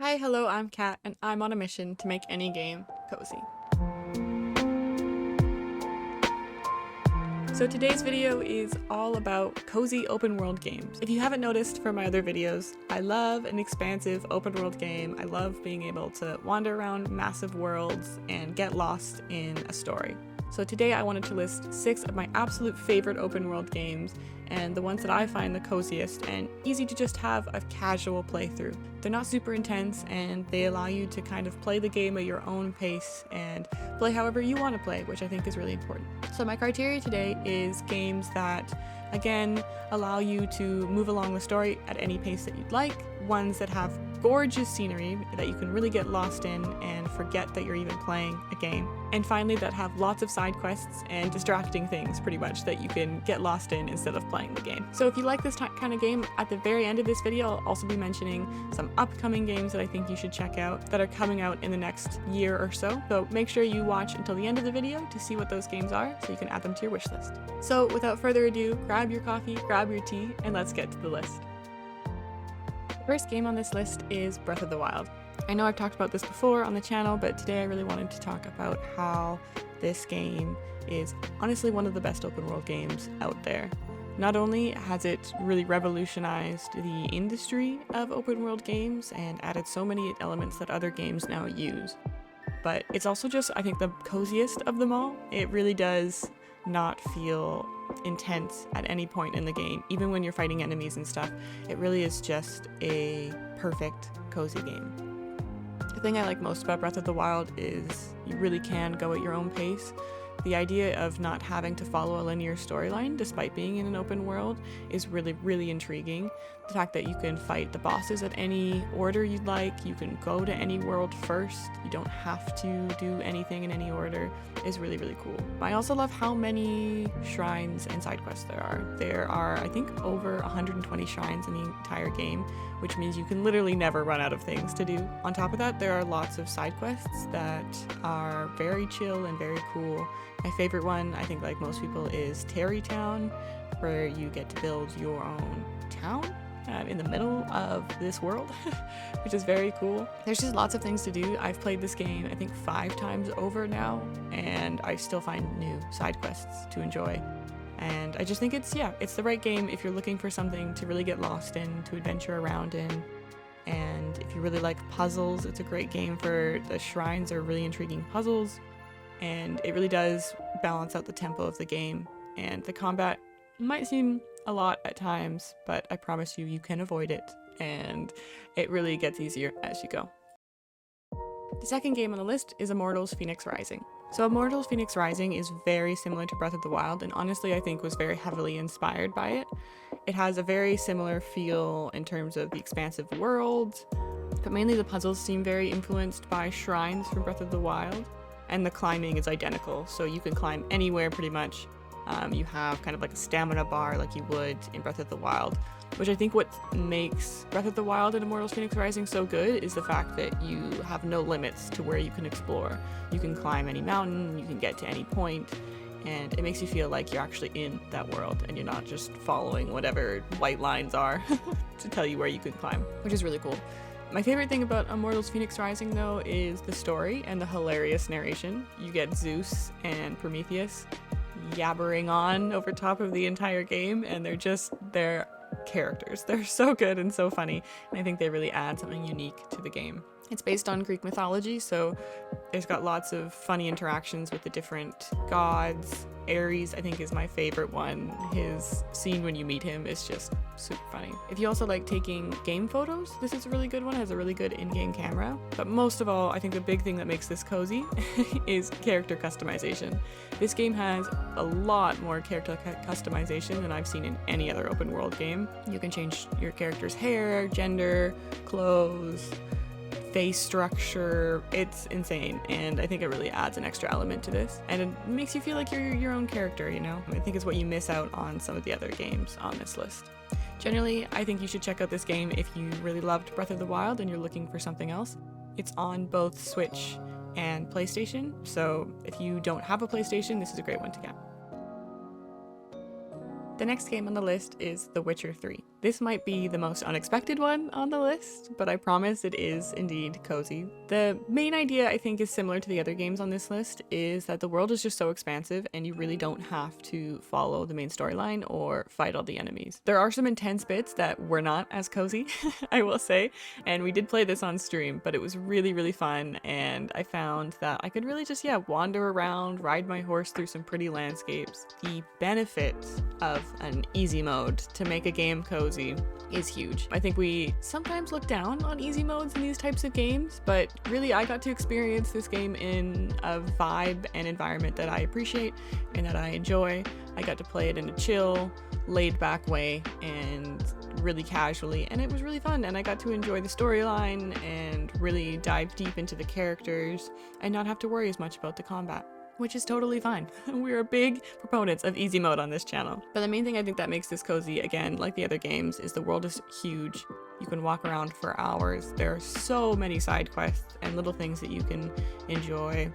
Hi, hello, I'm Kat, and I'm on a mission to make any game cozy. So today's video is all about cozy open world games. If you haven't noticed from my other videos, I love an expansive open world game. I love being able to wander around massive worlds and get lost in a story. So today I wanted to list 6 of my absolute favorite open world games and the ones that I find the coziest and easy to just have a casual playthrough. They're not super intense and they allow you to kind of play the game at your own pace and play however you want to play, which I think is really important. So my criteria today is games that, again, allow you to move along the story at any pace that you'd like, ones that have gorgeous scenery that you can really get lost in and forget that you're even playing a game, and finally that have lots of side quests and distracting things pretty much that you can get lost in instead of playing the game. So if you like this kind of game, at the very end of this video I'll also be mentioning some upcoming games that I think you should check out that are coming out in the next year or so. So make sure you watch until the end of the video to see what those games are so you can add them to your wish list. So without further ado, grab your coffee, grab your tea, and let's get to the list. The first game on this list is Breath of the Wild. I know I've talked about this before on the channel, but today I really wanted to talk about how this game is honestly one of the best open world games out there. Not only has it really revolutionized the industry of open world games and added so many elements that other games now use, but it's also just, I think, the coziest of them all. It really does not feel intense at any point in the game, even when you're fighting enemies and stuff. It really is just a perfect cozy game. The thing I like most about Breath of the Wild is you really can go at your own pace. The idea of not having to follow a linear storyline despite being in an open world is really, really intriguing. The fact that you can fight the bosses at any order you'd like, you can go to any world first, you don't have to do anything in any order, is really, really cool. I also love how many shrines and side quests there are. There are, I think, over 120 shrines in the entire game, which means you can literally never run out of things to do. On top of that, there are lots of side quests that are very chill and very cool. My favorite one, I think like most people, is Terrytown, where you get to build your own town in the middle of this world, which is very cool. There's just lots of things to do. I've played this game, I think, 5 times over now, and I still find new side quests to enjoy. And I just think it's the right game if you're looking for something to really get lost in, to adventure around in. And if you really like puzzles, it's a great game for the shrines are really intriguing puzzles. And it really does balance out the tempo of the game. And the combat might seem a lot at times, but I promise you, you can avoid it. And it really gets easier as you go. The second game on the list is Immortals Fenyx Rising. So Immortals Fenyx Rising is very similar to Breath of the Wild, and honestly I think was very heavily inspired by it. It has a very similar feel in terms of the expansive world, but mainly the puzzles seem very influenced by shrines from Breath of the Wild. And the climbing is identical, so you can climb anywhere pretty much. You have kind of like a stamina bar like you would in Breath of the Wild, which I think what makes Breath of the Wild and Immortals Fenyx Rising so good is the fact that you have no limits to where you can explore. You can climb any mountain, you can get to any point, and it makes you feel like you're actually in that world and you're not just following whatever white lines are to tell you where you can climb, which is really cool. My favorite thing about Immortals Fenyx Rising, though, is the story and the hilarious narration. You get Zeus and Prometheus yabbering on over top of the entire game, and they're characters. They're so good and so funny, and I think they really add something unique to the game. It's based on Greek mythology, so there's got lots of funny interactions with the different gods. Ares, I think, is my favorite one. His scene when you meet him is just super funny. If you also like taking game photos, this is a really good one. It has a really good in-game camera. But most of all, I think the big thing that makes this cozy is character customization. This game has a lot more character customization than I've seen in any other open world game. You can change your character's hair, gender, clothes, face structure. It's insane, and I think it really adds an extra element to this, and it makes you feel like you're your own character, you know? I think it's what you miss out on some of the other games on this list. Generally, I think you should check out this game if you really loved Breath of the Wild and you're looking for something else. It's on both Switch and PlayStation, so if you don't have a PlayStation, this is a great one to get. The next game on the list is The Witcher 3. This might be the most unexpected one on the list, but I promise it is indeed cozy. The main idea I think is similar to the other games on this list, is that the world is just so expansive and you really don't have to follow the main storyline or fight all the enemies. There are some intense bits that were not as cozy, I will say, and we did play this on stream, but it was really, really fun, and I found that I could really just, wander around, ride my horse through some pretty landscapes. The benefit of an easy mode to make a game cozy is huge. I think we sometimes look down on easy modes in these types of games, but really I got to experience this game in a vibe and environment that I appreciate and that I enjoy. I got to play it in a chill, laid back way and really casually, and it was really fun, and I got to enjoy the storyline and really dive deep into the characters and not have to worry as much about the combat, which is totally fine. We're big proponents of easy mode on this channel. But the main thing I think that makes this cozy, again, like the other games, is the world is huge. You can walk around for hours. There are so many side quests and little things that you can enjoy.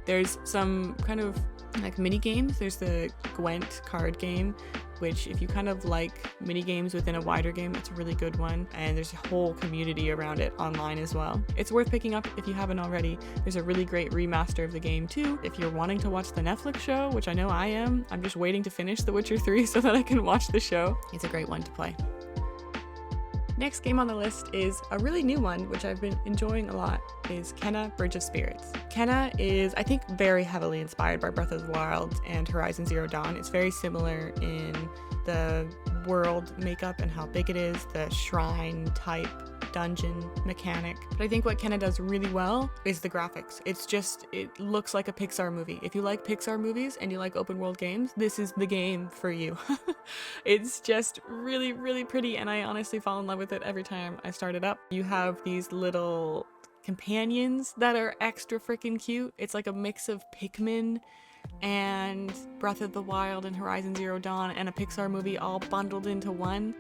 There's some kind of like mini games. There's the Gwent card game, which if you kind of like mini games within a wider game, it's a really good one. And there's a whole community around it online as well. It's worth picking up if you haven't already. There's a really great remaster of the game too. If you're wanting to watch the Netflix show, which I know I am, I'm just waiting to finish The Witcher 3 so that I can watch the show. It's a great one to play. Next game on the list is a really new one, which I've been enjoying a lot, is Kena Bridge of Spirits. Kena is, I think, very heavily inspired by Breath of the Wild and Horizon Zero Dawn. It's very similar in the world makeup and how big it is, the shrine type dungeon mechanic. But I think what Kena does really well is the graphics. It looks like a Pixar movie. If you like Pixar movies and you like open world games, this is the game for you. It's just really, really pretty, and I honestly fall in love with it every time I start it up. You have these little companions that are extra freaking cute. It's like a mix of Pikmin and Breath of the Wild and Horizon Zero Dawn and a Pixar movie all bundled into one.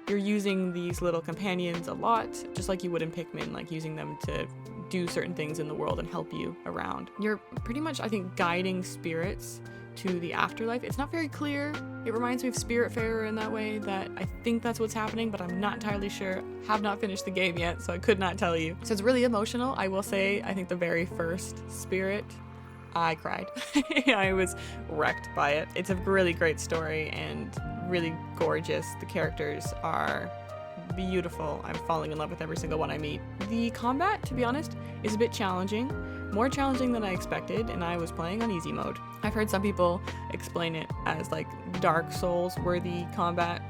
You're using these little companions a lot, just like you would in Pikmin, like using them to do certain things in the world and help you around. You're pretty much, I think, guiding spirits to the afterlife. It's not very clear. It reminds me of Spiritfarer in that way, that I think that's what's happening, but I'm not entirely sure. Have not finished the game yet, so I could not tell you. So it's really emotional. I will say, I think the very first spirit, I cried. I was wrecked by it. It's a really great story and really gorgeous. The characters are beautiful. I'm falling in love with every single one I meet. The combat, to be honest, is a bit challenging. More challenging than I expected, and I was playing on easy mode. I've heard some people explain it as like Dark Souls worthy combat.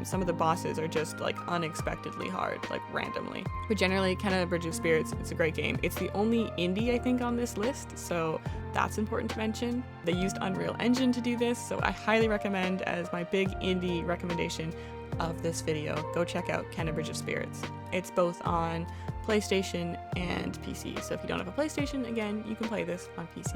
Some of the bosses are just like unexpectedly hard, like randomly. But generally, Kena Bridge of Spirits, it's a great game. It's the only indie I think on this list, so that's important to mention. They used Unreal Engine to do this, so I highly recommend, as my big indie recommendation of this video, go check out Kena Bridge of Spirits. It's both on PlayStation and PC, so if you don't have a PlayStation, again, you can play this on PC.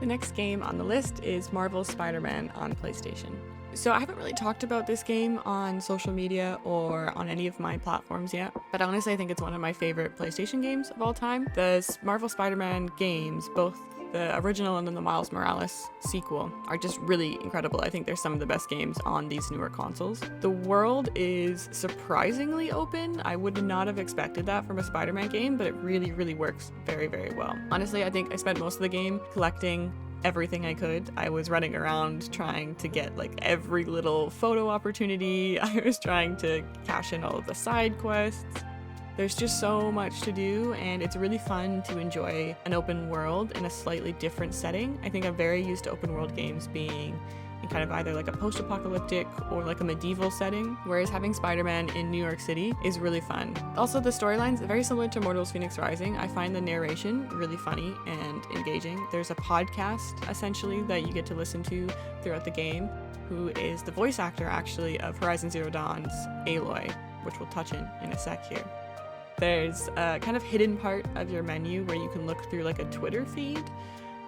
The next game on the list is Marvel's Spider-Man on PlayStation. So I haven't really talked about this game on social media or on any of my platforms yet, but honestly I think it's one of my favorite PlayStation games of all time. The Marvel Spider-Man games, both the original and then the Miles Morales sequel, are just really incredible. I think they're some of the best games on these newer consoles. The world is surprisingly open. I would not have expected that from a Spider-Man game, but it really, really works very, very well. Honestly, I think I spent most of the game collecting everything I could. I was running around trying to get like every little photo opportunity. I was trying to cash in all of the side quests. There's just so much to do, and it's really fun to enjoy an open world in a slightly different setting. I think I'm very used to open world games being in kind of either like a post-apocalyptic or like a medieval setting, whereas having Spider-Man in New York City is really fun. Also, the storylines are very similar to Immortals Fenyx Rising. I find the narration really funny and engaging. There's a podcast, essentially, that you get to listen to throughout the game, who is the voice actor, actually, of Horizon Zero Dawn's Aloy, which we'll touch in a sec here. There's a kind of hidden part of your menu where you can look through like a Twitter feed,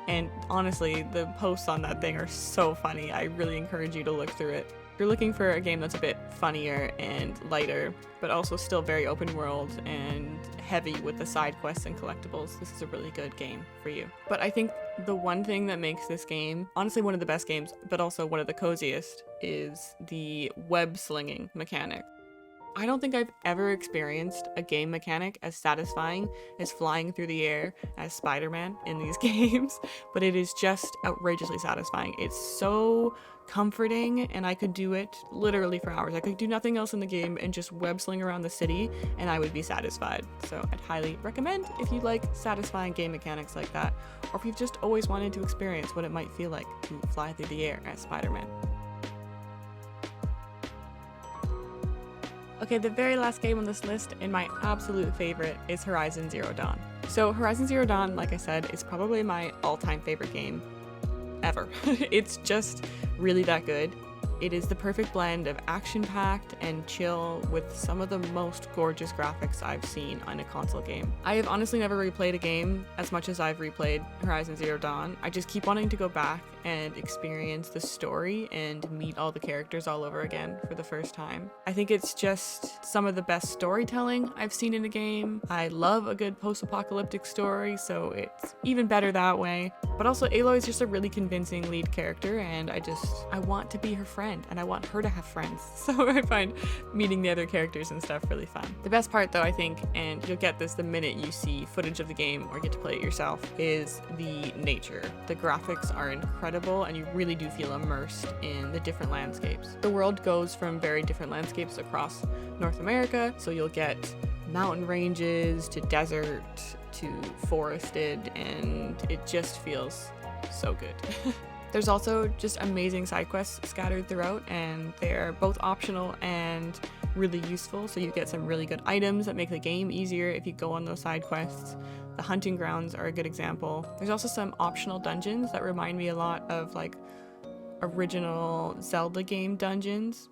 and honestly, the posts on that thing are so funny. I really encourage you to look through it. If you're looking for a game that's a bit funnier and lighter, but also still very open world and heavy with the side quests and collectibles, this is a really good game for you. But I think The one thing that makes this game, honestly one of the best games, but also one of the coziest, is the web slinging mechanic. I don't think I've ever experienced a game mechanic as satisfying as flying through the air as Spider-Man in these games, but it is just outrageously satisfying. It's so comforting, and I could do it literally for hours. I could do nothing else in the game and just web sling around the city and I would be satisfied. So I'd highly recommend if you like satisfying game mechanics like that, or if you've just always wanted to experience what it might feel like to fly through the air as Spider-Man. Okay, the very last game on this list, and my absolute favorite, is Horizon Zero Dawn. So Horizon Zero Dawn, like I said, is probably my all-time favorite game ever. It's just really that good. It is the perfect blend of action-packed and chill with some of the most gorgeous graphics I've seen on a console game. I have honestly never replayed a game as much as I've replayed Horizon Zero Dawn. I just keep wanting to go back and experience the story and meet all the characters all over again for the first time. I think it's just some of the best storytelling I've seen in a game. I love a good post-apocalyptic story, so it's even better that way. But also Aloy is just a really convincing lead character, and I want to be her friend, and I want her to have friends. So I find meeting the other characters and stuff really fun. The best part though, I think, and you'll get this the minute you see footage of the game or get to play it yourself, is the nature. The graphics are incredible and you really do feel immersed in the different landscapes. The world goes from very different landscapes across North America, so you'll get mountain ranges to desert to forested, and it just feels so good. There's also just amazing side quests scattered throughout, and they're both optional and really useful, so you get some really good items that make the game easier if you go on those side quests. The hunting grounds are a good example. There's also some optional dungeons that remind me a lot of like original Zelda game dungeons.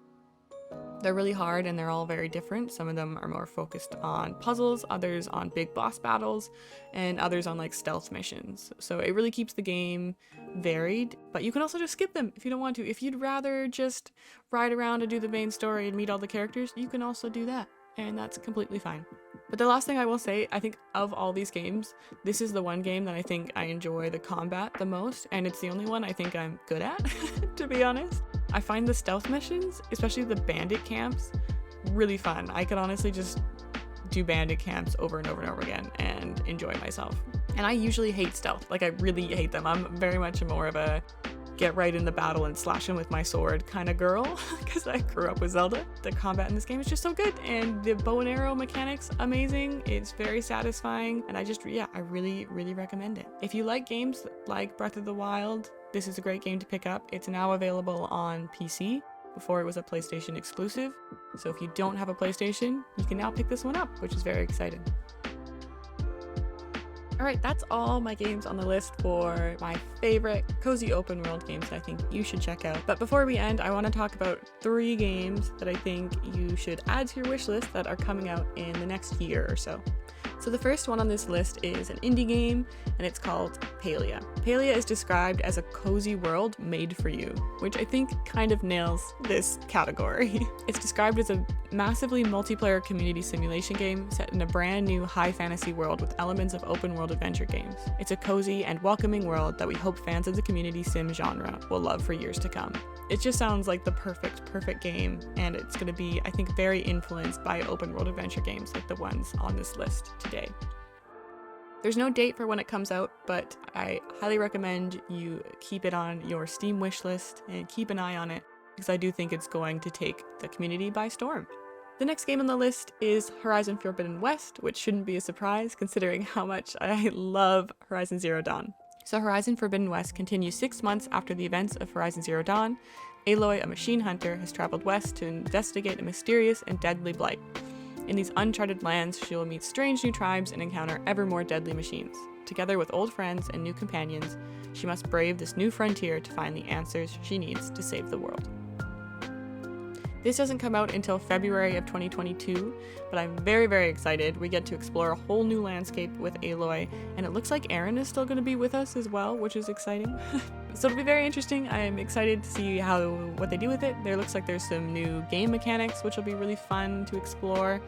They're really hard and they're all very different. Some of them are more focused on puzzles, others on big boss battles, and others on like stealth missions. So it really keeps the game varied, but you can also just skip them if you don't want to. If you'd rather just ride around and do the main story and meet all the characters, you can also do that, and that's completely fine. But the last thing I will say, I think of all these games, this is the one game that I think I enjoy the combat the most, and it's the only one I think I'm good at, to be honest. I find the stealth missions, especially the bandit camps, really fun. I could honestly just do bandit camps over and over and over again and enjoy myself. And I usually hate stealth, like I really hate them. I'm very much more of a get right in the battle and slash him with my sword kind of girl, because I grew up with Zelda. The combat in this game is just so good, and the bow and arrow mechanics, amazing. It's very satisfying, and I really recommend it. If you like games like Breath of the Wild, this is a great game to pick up. It's now available on PC. Before it was a PlayStation exclusive, so if you don't have a PlayStation, you can now pick this one up, which is very exciting. Alright, that's all my games on the list for my favorite cozy open world games that I think you should check out. But before we end, I want to talk about 3 games that I think you should add to your wish list that are coming out in the next year or so. So the first one on this list is an indie game, and it's called Palia. Palia is described as a cozy world made for you, which I think kind of nails this category. It's described as a massively multiplayer community simulation game set in a brand new high fantasy world with elements of open world adventure games. It's a cozy and welcoming world that we hope fans of the community sim genre will love for years to come. It just sounds like the perfect game, and it's going to be, I think, very influenced by open world adventure games like the ones on this list today. There's no date for when it comes out, but I highly recommend you keep it on your Steam wish list and keep an eye on it, because I do think it's going to take the community by storm. The next game on the list is Horizon Forbidden West, which shouldn't be a surprise considering how much I love Horizon Zero Dawn. So Horizon Forbidden West continues 6 months after the events of Horizon Zero Dawn. Aloy, a machine hunter, has traveled west to investigate a mysterious and deadly blight. In these uncharted lands, she will meet strange new tribes and encounter ever more deadly machines. Together with old friends and new companions, she must brave this new frontier to find the answers she needs to save the world. This doesn't come out until February of 2022, but I'm very excited. We get to explore a whole new landscape with Aloy, and it looks like Aaron is still going to be with us as well, which is exciting. So it'll be very interesting. I'm excited to see what they do with it. There looks like there's some new game mechanics, which will be really fun to explore,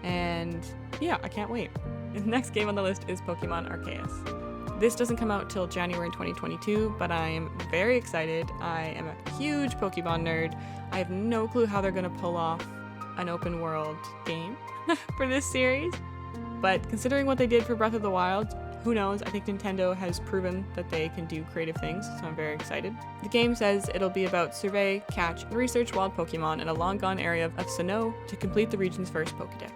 and yeah, I can't wait. The next game on the list is Pokemon Arceus. This doesn't come out till January 2022, but I am very excited. I am a huge Pokemon nerd. I have no clue how they're going to pull off an open world game for this series, but considering what they did for Breath of the Wild, who knows? I think Nintendo has proven that they can do creative things, so I'm very excited. The game says it'll be about survey, catch, and research wild Pokemon in a long-gone area of Sinnoh to complete the region's first Pokedex.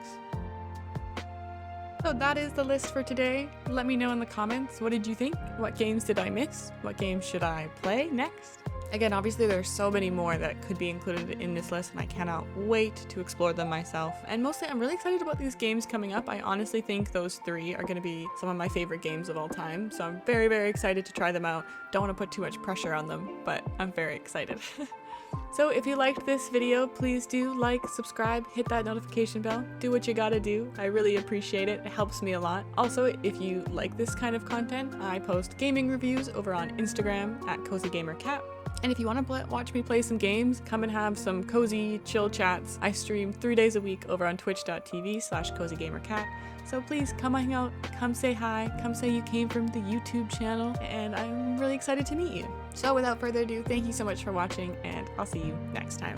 So that is the list for today. Let me know in the comments, what did you think? What games did I miss? What games should I play next? Again, obviously there's so many more that could be included in this list, and I cannot wait to explore them myself. And mostly I'm really excited about these games coming up. I honestly think those 3 are going to be some of my favorite games of all time, so I'm very, very excited to try them out. Don't want to put too much pressure on them, but I'm very excited. So if you liked this video, please do like, subscribe, hit that notification bell, do what you gotta do. I really appreciate it. It helps me a lot. Also, if you like this kind of content, I post gaming reviews over on Instagram at CozyGamerCat. And if you want to watch me play some games, come and have some cozy, chill chats. I stream 3 days a week over on twitch.tv/CozyGamerCat. So please come hang out, come say hi, come say you came from the YouTube channel, and I'm really excited to meet you. So without further ado, thank you so much for watching, and I'll see you next time.